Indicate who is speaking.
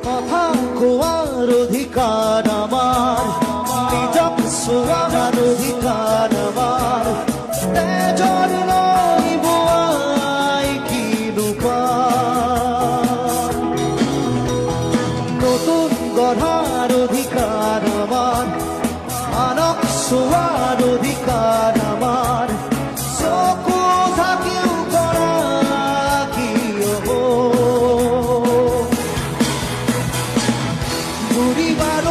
Speaker 1: কথা কোৱাৰ অধিকাৰ আমাৰ, নিজক চোৱাৰ অধিকাৰ আমাৰ, তেজৰ নৈ বোৱাই কিনো পাম। নতুন গঢ়াৰ অধিকাৰ আমাৰ, আনক চোৱাৰ অধিকাৰ আমাৰ, চকু থাকিও কৰা কি হ'ব। ঘূৰিবাৰ